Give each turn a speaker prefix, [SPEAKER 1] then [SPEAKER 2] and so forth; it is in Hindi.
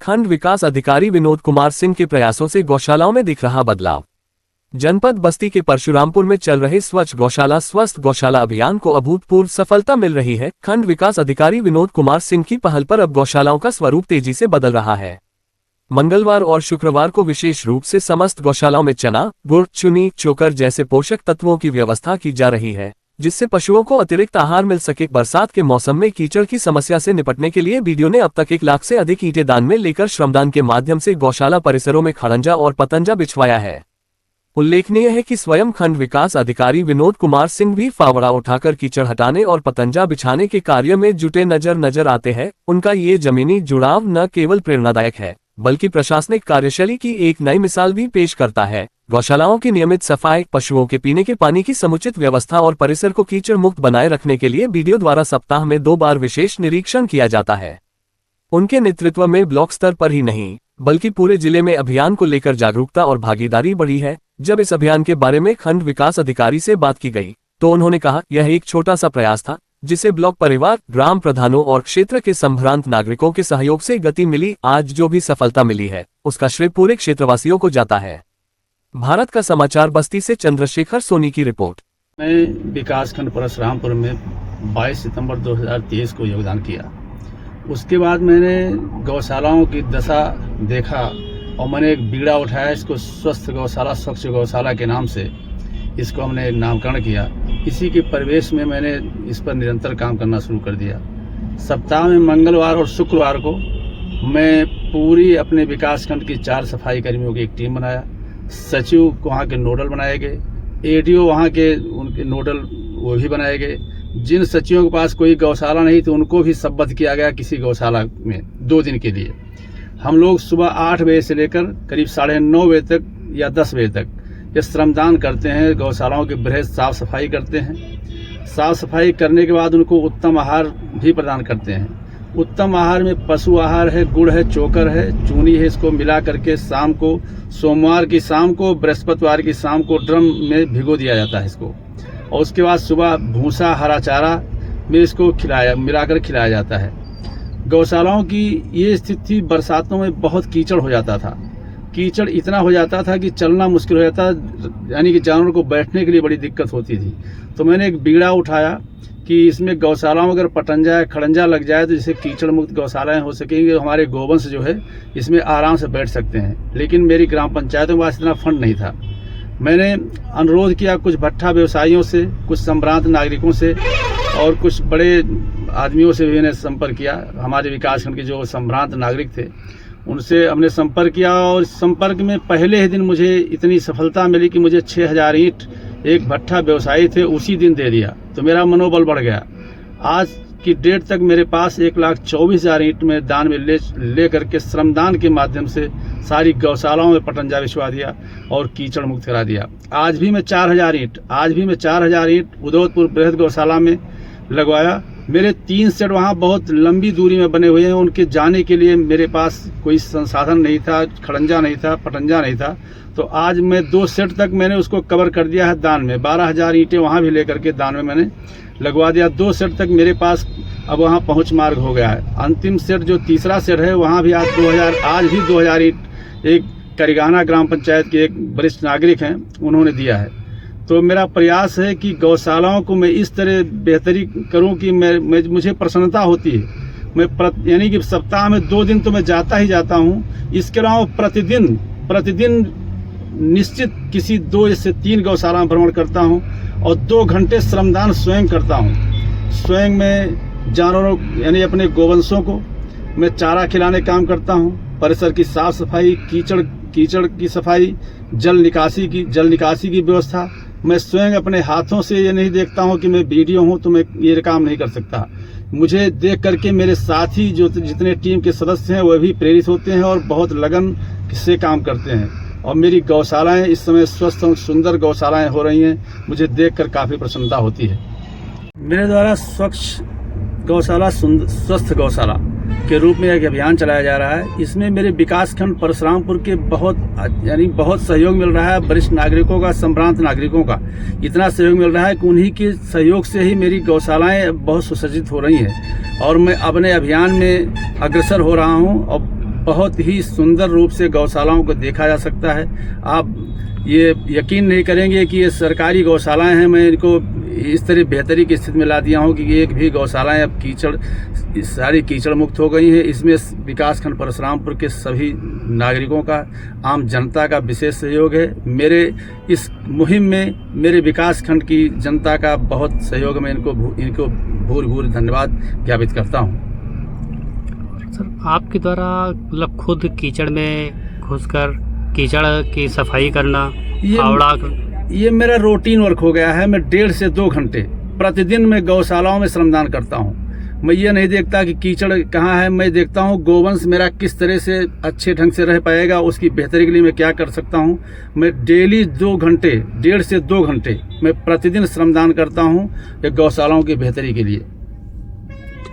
[SPEAKER 1] खंड विकास अधिकारी विनोद कुमार सिंह के प्रयासों से गौशालाओं में दिख रहा बदलाव। जनपद बस्ती के परशुरामपुर में चल रहे स्वच्छ गौशाला स्वस्थ गौशाला अभियान को अभूतपूर्व सफलता मिल रही है। खंड विकास अधिकारी विनोद कुमार सिंह की पहल पर अब गौशालाओं का स्वरूप तेजी से बदल रहा है। मंगलवार और शुक्रवार को विशेष रूप से समस्त गौशालाओं में चना, गुड़, चुनी, चोकर जैसे पोषक तत्वों की व्यवस्था की जा रही है, जिससे पशुओं को अतिरिक्त आहार मिल सके। बरसात के मौसम में कीचड़ की समस्या से निपटने के लिए बीडीओ ने अब तक 1 लाख से अधिक ईंटें दान में लेकर श्रमदान के माध्यम से गौशाला परिसरों में खड़ंजा और पतंजा बिछवाया है। उल्लेखनीय है कि स्वयं खंड विकास अधिकारी विनोद कुमार सिंह भी फावड़ा उठाकर कीचड़ हटाने और पतंजा बिछाने के कार्य में जुटे नजर आते हैं। उनका ये जमीनी जुड़ाव न केवल प्रेरणादायक है, बल्कि प्रशासनिक कार्यशैली की एक नई मिसाल भी पेश करता है। गौशालाओं की नियमित सफाई, पशुओं के पीने के पानी की समुचित व्यवस्था और परिसर को कीचड़ मुक्त बनाए रखने के लिए बीडीओ द्वारा सप्ताह में 2 बार विशेष निरीक्षण किया जाता है। उनके नेतृत्व में ब्लॉक स्तर पर ही नहीं, बल्कि पूरे जिले में अभियान को लेकर जागरूकता और भागीदारी बढ़ी है। जब इस अभियान के बारे में खंड विकास अधिकारी से बात की गई, तो उन्होंने कहा, यह एक छोटा सा प्रयास था, जिसे ब्लॉक परिवार, ग्राम प्रधानों और क्षेत्र के संभ्रांत नागरिकों के सहयोग से गति मिली। आज जो भी सफलता मिली है, उसका श्रेय पूरे क्षेत्रवासियों को जाता है। भारत का समाचार बस्ती से चंद्रशेखर सोनी की रिपोर्ट।
[SPEAKER 2] मैं विकासखंड परशुरामपुर में 22 सितंबर 2023 को योगदान किया। उसके बाद मैंने गौशालाओं की दशा देखा और मैंने एक बीड़ा उठाया। इसको स्वस्थ गौशाला, स्वच्छ गौशाला के नाम से इसको हमने नामकरण किया। इसी के परिवेश में मैंने इस पर निरंतर काम करना शुरू कर दिया। सप्ताह में मंगलवार और शुक्रवार को मैं पूरी अपने विकासखंड की 4 सफाई कर्मियों की एक टीम बनाया। सचिव वहाँ के नोडल बनाए गए, एडीओ वहाँ के उनके नोडल वो भी बनाए गए। जिन सचिवों के पास कोई गौशाला नहीं तो उनको भी सम्बद्ध किया गया किसी गौशाला में 2 दिन के लिए। हम लोग सुबह 8 बजे से लेकर करीब 9:30 बजे तक या 10 बजे तक ये श्रमदान करते हैं। गौशालाओं की बृहद साफ सफाई करते हैं। साफ सफाई करने के बाद उनको उत्तम आहार भी प्रदान करते हैं। उत्तम आहार में पशु आहार है, गुड़ है, चोकर है, चूनी है। इसको मिला करके शाम को, सोमवार की शाम को, बृहस्पतिवार की शाम को ड्रम में भिगो दिया जाता है इसको, और उसके बाद सुबह भूसा, हरा चारा में इसको मिलाकर खिलाया जाता है। गौशालाओं की ये स्थिति बरसातों में बहुत कीचड़ हो जाता था। कीचड़ इतना हो जाता था कि चलना मुश्किल हो जाता, यानी कि जानवरों को बैठने के लिए बड़ी दिक्कत होती थी। तो मैंने एक बीड़ा उठाया कि इसमें गौशालाओं में अगर पटंजा या खड़ंजा लग जाए तो जिससे कीचड़ मुक्त गौशालाएं हो सकेंगी। हमारे गोवंश जो है इसमें आराम से बैठ सकते हैं। लेकिन मेरी ग्राम पंचायतों के पास इतना फंड नहीं था। मैंने अनुरोध किया कुछ भट्ठा व्यवसायियों से, कुछ संभ्रांत नागरिकों से और कुछ बड़े आदमियों से भी मैंने संपर्क किया। हमारे विकासखंड के जो संभ्रांत नागरिक थे उनसे हमने संपर्क किया, और संपर्क में पहले ही दिन मुझे इतनी सफलता मिली कि मुझे 6000 ईंट एक भट्ठा व्यवसायी थे उसी दिन दे दिया। तो मेरा मनोबल बढ़ गया। आज की डेट तक मेरे पास 1,24,000 ईंट में दान में ले करके श्रमदान के माध्यम से सारी गौशालाओं में पटंजा बिछवा दिया और कीचड़ मुक्त करा दिया। आज भी मैं 4,000 ईंट उदौतपुर बृहद गौशाला में लगवाया। मेरे 3 सेट वहाँ बहुत लंबी दूरी में बने हुए हैं। उनके जाने के लिए मेरे पास कोई संसाधन नहीं था, खड़ंजा नहीं था, पटंजा नहीं था। तो आज मैं 2 सेट तक मैंने उसको कवर कर दिया है दान में। 12,000 ईंटें वहाँ भी लेकर के दान में मैंने लगवा दिया। 2 सेट तक मेरे पास अब वहाँ पहुँच मार्ग हो गया है। अंतिम सेट जो तीसरा सेट है वहाँ भी आज भी 2,000 ईंट एक करिगाना ग्राम पंचायत के एक वरिष्ठ नागरिक हैं उन्होंने दिया है। तो मेरा प्रयास है कि गौशालाओं को मैं इस तरह बेहतरी करूं कि मुझे प्रसन्नता होती है। यानी कि सप्ताह में 2 दिन तो मैं जाता ही जाता हूं। इसके अलावा प्रतिदिन निश्चित किसी 2 से 3 गौशाला में भ्रमण करता हूं और 2 घंटे श्रमदान स्वयं करता हूं। स्वयं में जानवरों यानी अपने गोवंशों को मैं चारा खिलाने काम करता हूं। परिसर की साफ सफाई, कीचड़ की सफाई, जल निकासी की व्यवस्था मैं स्वयं अपने हाथों से ये नहीं देखता हूं कि मैं वीडियो हूं तो मैं ये काम नहीं कर सकता। मुझे देख करके मेरे साथी जो जितने टीम के सदस्य हैं वह भी प्रेरित होते हैं और बहुत लगन से काम करते हैं। और मेरी गौशालाएं इस समय स्वस्थ और सुंदर गौशालाएं हो रही हैं। मुझे देखकर काफ़ी प्रसन्नता होती है। मेरे द्वारा स्वच्छ गौशाला स्वस्थ गौशाला के रूप में एक अभियान चलाया जा रहा है। इसमें मेरे विकासखंड परशुरामपुर के बहुत सहयोग मिल रहा है। वरिष्ठ नागरिकों का, संभ्रांत नागरिकों का इतना सहयोग मिल रहा है कि उन्हीं के सहयोग से ही मेरी गौशालाएं बहुत सुसज्जित हो रही हैं और मैं अपने अभियान में अग्रसर हो रहा हूं। और बहुत ही सुंदर रूप से गौशालाओं को देखा जा सकता है। आप ये यकीन नहीं करेंगे कि ये सरकारी गौशालाएं हैं। मैं इनको इस तरह बेहतरी की स्थिति में ला दिया हूँ कि एक भी गौशालाएं अब सारी कीचड़ मुक्त हो गई हैं। इसमें विकासखंड परशुरामपुर के सभी नागरिकों का, आम जनता का विशेष सहयोग है। मेरे इस मुहिम में मेरे विकासखंड की जनता का बहुत सहयोग है। मैं इनको भूल धन्यवाद ज्ञापित करता हूँ।
[SPEAKER 3] सर, आपके द्वारा मतलब खुद कीचड़ में घुसकर कीचड़ की सफाई करना, फावड़ा
[SPEAKER 2] ये मेरा रूटीन वर्क हो गया है। मैं 1.5 से 2 घंटे प्रतिदिन मैं गौशालाओं में श्रमदान करता हूँ। मैं ये नहीं देखता कि कीचड़ कहाँ है, मैं देखता हूँ गोवंश मेरा किस तरह से अच्छे ढंग से रह पाएगा, उसकी बेहतरी के लिए मैं क्या कर सकता हूँ। मैं डेली 2 घंटे, 1.5 से 2 घंटे मैं प्रतिदिन श्रमदान करता हूँ गौशालाओं की बेहतरी के लिए।